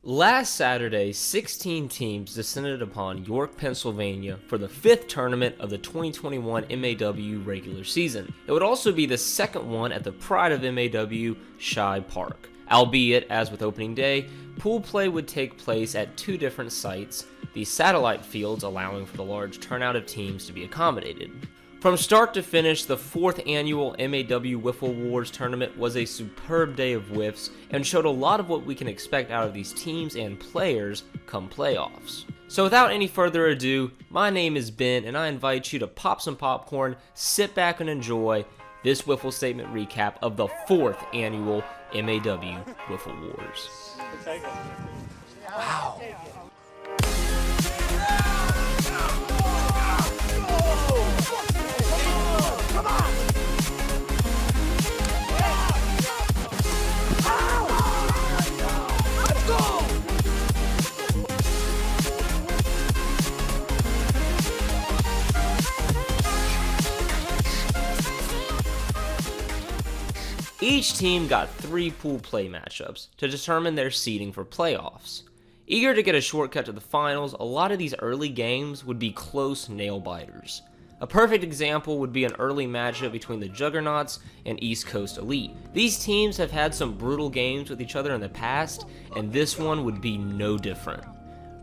Last Saturday, 16 teams descended upon York, Pennsylvania for the 5th tournament of the 2021 MAW regular season. It would also be the second one at the pride of MAW, Shibe Park. Albeit, as with opening day, pool play would take place at 2 different sites, the satellite fields allowing for the large turnout of teams to be accommodated. From start to finish, the 4th annual MAW Wiffle Wars tournament was a superb day of whiffs and showed a lot of what we can expect out of these teams and players come playoffs. So without any further ado, my name is Ben and I invite you to pop some popcorn, sit back and enjoy this Wiffle Statement recap of the 4th annual MAW Wiffle Wars. Wow. Each team got 3 pool play matchups to determine their seeding for playoffs. Eager to get a shortcut to the finals, a lot of these early games would be close nail-biters. A perfect example would be an early matchup between the Juggernauts and East Coast Elite. These teams have had some brutal games with each other in the past, and this one would be no different.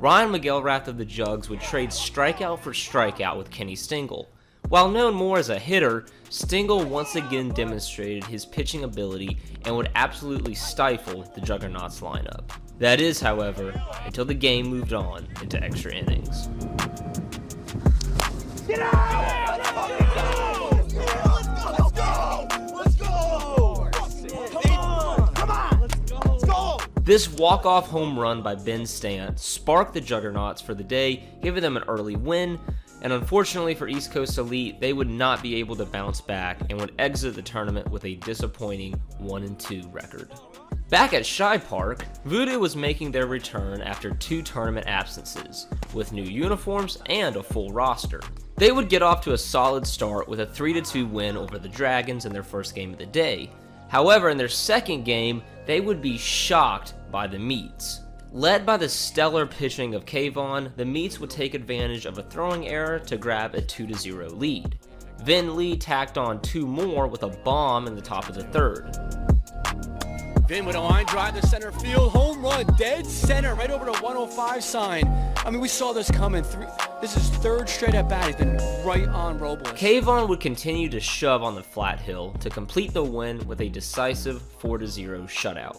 Ryan McGillrath of the Jugs would trade strikeout for strikeout with Kenny Stingle. While known more as a hitter, Stingle once again demonstrated his pitching ability and would absolutely stifle the Juggernauts lineup. That is, however, until the game moved on into extra innings. Get out! Let's go! Come on! Let's go! This walk-off home run by Ben Stant sparked the Juggernauts for the day, giving them an early win, and unfortunately for East Coast Elite, they would not be able to bounce back and would exit the tournament with a disappointing 1-2 record. Back at Shibe Park, Voodoo was making their return after 2 tournament absences, with new uniforms and a full roster. They would get off to a solid start with a 3-2 win over the Dragons in their first game of the day. However, in their second game, they would be shocked by the Meats. Led by the stellar pitching of Kayvon, the Meats would take advantage of a throwing error to grab a 2-0 lead. Vin Lee tacked on 2 more with a bomb in the top of the 3rd. Vin with a line drive to center field, home run, dead center, right over the 105 sign. I mean, we saw this coming. This is 3rd straight at bat. He's been right on Robles. Kayvon would continue to shove on the flat hill to complete the win with a decisive 4-0 shutout.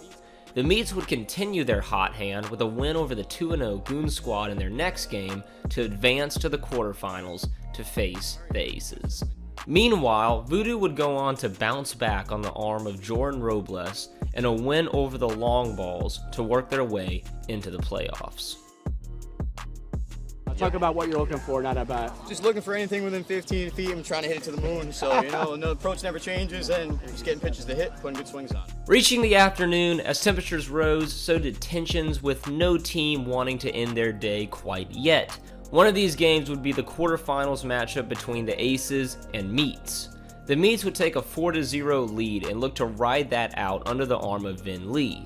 The Meats would continue their hot hand with a win over the 2-0 Goon Squad in their next game to advance to the quarterfinals to face the Aces. Meanwhile, Voodoo would go on to bounce back on the arm of Jordan Robles and a win over the Long Balls to work their way into the playoffs. Talk about what you're looking for, not at bat. Just looking for anything within 15 feet. I'm trying to hit it to the moon. So, the approach never changes, and just getting pitches to hit, putting good swings on. Reaching the afternoon, as temperatures rose, so did tensions, with no team wanting to end their day quite yet. One of these games would be the quarterfinals matchup between the Aces and Meats. The Meats would take a 4-0 lead and look to ride that out under the arm of Vin Lee.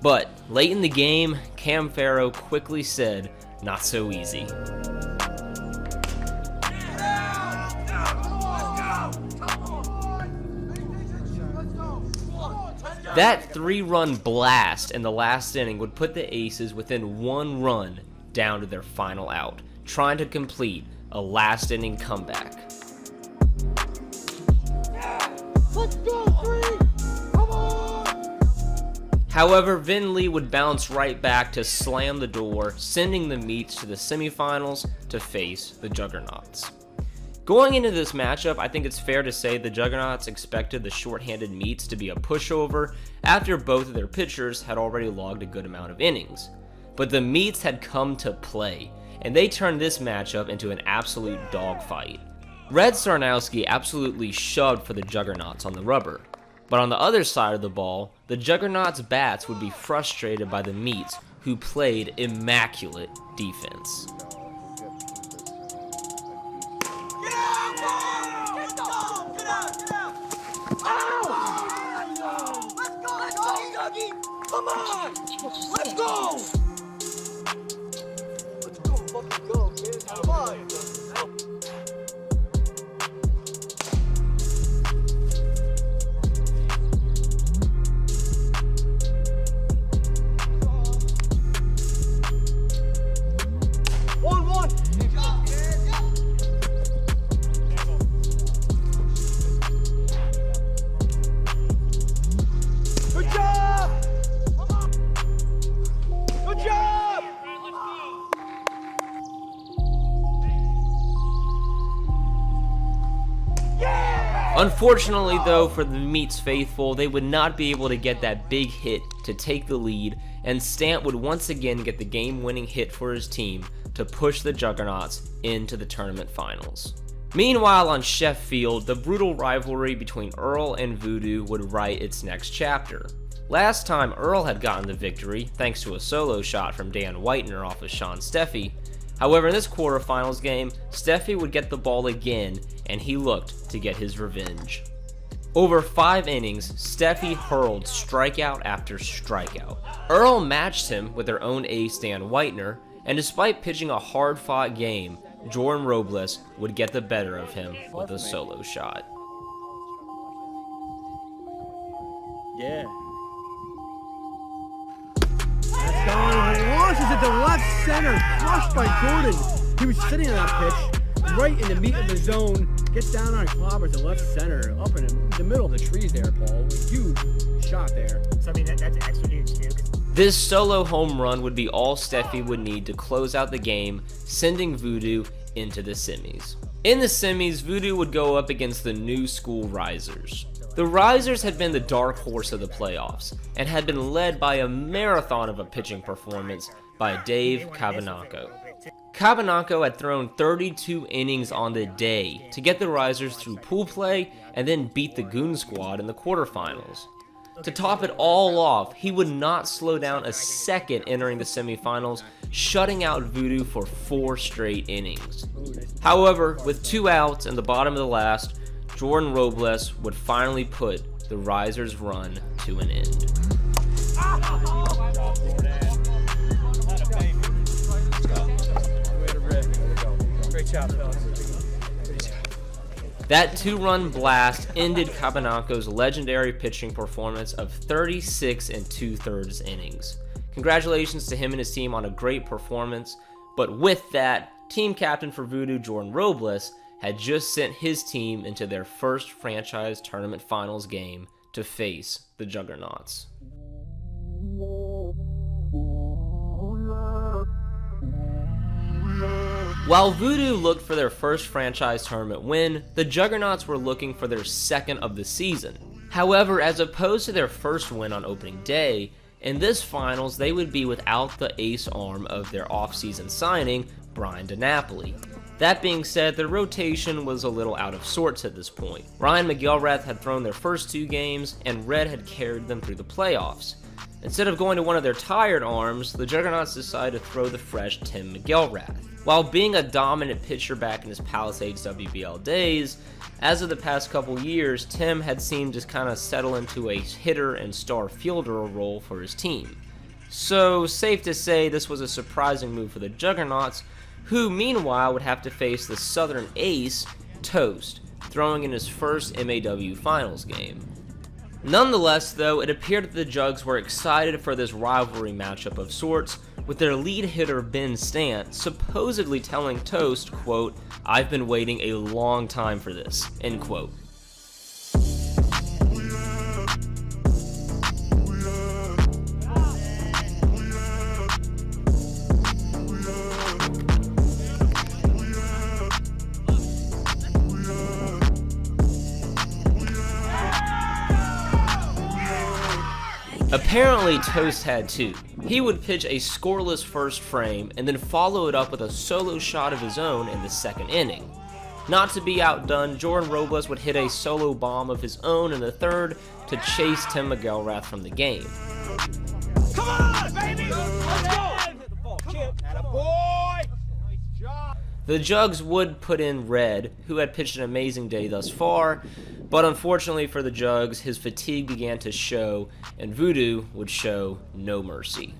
But late in the game, Cam Farrow quickly said, "Not so easy." That 3-run blast in the last inning would put the Aces within 1 run down to their final out, trying to complete a last inning comeback. Let's go, 3! Come on! However, Vin Lee would bounce right back to slam the door, sending the Meats to the semifinals to face the Juggernauts. Going into this matchup, I think it's fair to say the Juggernauts expected the shorthanded Meats to be a pushover after both of their pitchers had already logged a good amount of innings. But the Meats had come to play, and they turned this matchup into an absolute dogfight. Red Sarnowski absolutely shoved for the Juggernauts on the rubber. But on the other side of the ball, the Juggernauts' bats would be frustrated by the Meats, who played immaculate defense. Come on! Let's go! Unfortunately though, for the Meats faithful, they would not be able to get that big hit to take the lead, and Stant would once again get the game-winning hit for his team to push the Juggernauts into the tournament finals. Meanwhile, on Chef Field, the brutal rivalry between Earl and Voodoo would write its next chapter. Last time, Earl had gotten the victory thanks to a solo shot from Dan Whitener off of Sean Steffi. However, in this quarterfinals game, Steffi would get the ball again, and he looked to get his revenge. Over 5 innings, Steffi hurled strikeout after strikeout. Earl matched him with their own ace Dan Whitener, and despite pitching a hard-fought game, Jordan Robles would get the better of him with a solo shot. Yeah. That's going. Launches it to left center, crushed by Jordan. He was sitting on that pitch, right in the meat of the zone. Gets down on clobber to left center, up in the middle of the trees there, Paul. Huge shot there. So I mean that's extra huge too. This solo home run would be all Steffi would need to close out the game, sending Voodoo into the semis. In the semis, Voodoo would go up against the new school Risers. The Risers had been the dark horse of the playoffs, and had been led by a marathon of a pitching performance by Dave Cabanacco. Cabanacco had thrown 32 innings on the day to get the Risers through pool play and then beat the Goon Squad in the quarterfinals. To top it all off, he would not slow down a second entering the semifinals, shutting out Voodoo for 4 straight innings. However, with 2 outs in the bottom of the last, Jordan Robles would finally put the Risers' run to an end. Great job, fellas. That 2-run blast ended Cabanacco's legendary pitching performance of 36 2/3 innings. Congratulations to him and his team on a great performance, but with that, team captain for Voodoo, Jordan Robles, had just sent his team into their first franchise tournament finals game to face the Juggernauts. While Voodoo looked for their first franchise tournament win, the Juggernauts were looking for their second of the season. However, as opposed to their first win on opening day, in this finals they would be without the ace arm of their off-season signing, Brian DiNapoli. That being said, their rotation was a little out of sorts at this point. Ryan McGilrath had thrown their first 2 games, and Red had carried them through the playoffs. Instead of going to one of their tired arms, the Juggernauts decided to throw the fresh Tim McGilrath. While being a dominant pitcher back in his Palisades WBL days, as of the past couple years, Tim had seemed to kind of settle into a hitter and star fielder role for his team. So, safe to say this was a surprising move for the Juggernauts, who meanwhile would have to face the Southern ace, Toast, throwing in his first MAW Finals game. Nonetheless, though, it appeared that the Jugs were excited for this rivalry matchup of sorts, with their lead hitter Ben Stant supposedly telling Toast, quote, "I've been waiting a long time for this," end quote. Apparently, Toast had too. He would pitch a scoreless first frame and then follow it up with a solo shot of his own in the second inning. Not to be outdone, Jordan Robles would hit a solo bomb of his own in the third to chase Tim McGilrath from the game. Come on, baby! Let's go! Attaboy! Nice job! The Jugs would put in Red, who had pitched an amazing day thus far, but unfortunately for the Jugs, his fatigue began to show, and Voodoo would show no mercy.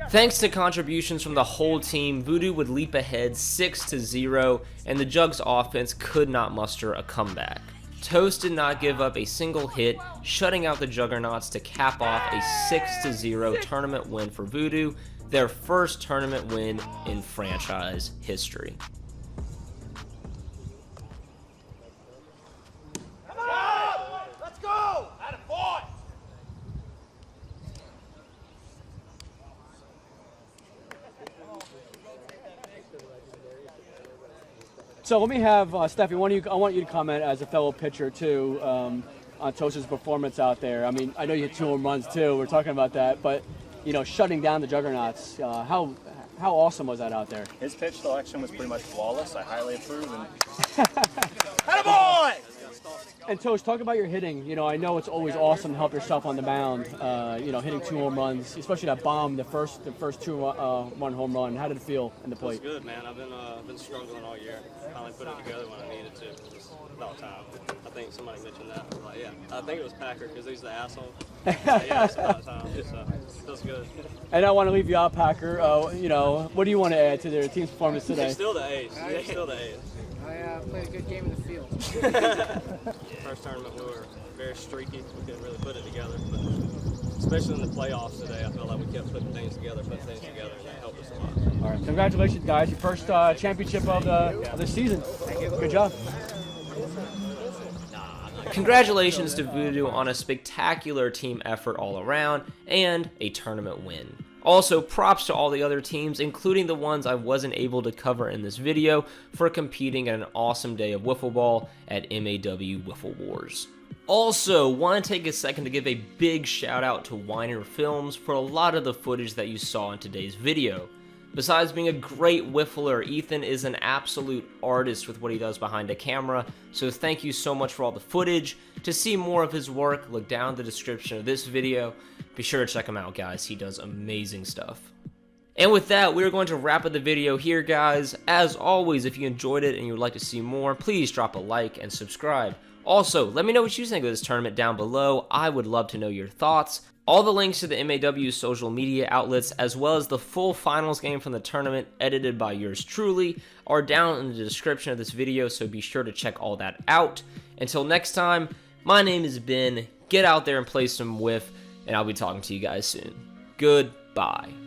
Thanks to contributions from the whole team, Voodoo would leap ahead 6-0, and the Jugs offense could not muster a comeback. Toast did not give up a single hit, shutting out the Juggernauts to cap off a 6-0 tournament win for Voodoo, their first tournament win in franchise history. Come on! Let's go! Attaboy! So let me have Steffi. I want you to comment as a fellow pitcher too on Toast's performance out there. I mean, I know you hit 2 home runs too. We're talking about that, but you know, shutting down the Juggernauts. How awesome was that out there? His pitch selection was pretty much flawless. I highly approve. And Attaboy! And Toast, talk about your hitting. You know, I know it's always awesome to help yourself on the mound. You know, hitting 2 home runs, especially that bomb, the first 2-run home run. How did it feel in the plate? It was good, man. I've been struggling all year. Finally put it together when I needed to. It was about time. I think somebody mentioned that. I was like, yeah. I think it was Packer because he's the asshole. Yeah, it's about time. So it feels good. And I want to leave you out, Packer. You know, what do you want to add to their team's performance today? He's still the ace. He's still the ace. I played a good game in the field. First tournament we were very streaky. We couldn't really put it together, but especially in the playoffs today, I felt like we kept putting things together, and that helped us a lot. All right, congratulations, guys! Your first championship of the season. Good job. Congratulations to Voodoo on a spectacular team effort all around and a tournament win. Also, props to all the other teams, including the ones I wasn't able to cover in this video, for competing at an awesome day of wiffle ball at MAW Wiffle Wars. Also, want to take a second to give a big shout out to Weiner Films for a lot of the footage that you saw in today's video. Besides being a great wiffler, Ethan is an absolute artist with what he does behind a camera, so thank you so much for all the footage. To see more of his work, look down the description of this video. Be sure to check him out, guys. He does amazing stuff. And with that, we're going to wrap up the video here, guys. As always, if you enjoyed it and you would like to see more, please drop a like and subscribe. Also, let me know what you think of this tournament down below. I would love to know your thoughts. All the links to the MAW social media outlets, as well as the full finals game from the tournament, edited by yours truly, are down in the description of this video, so be sure to check all that out. Until next time, my name is Ben. Get out there and play some Wiff, and I'll be talking to you guys soon. Goodbye.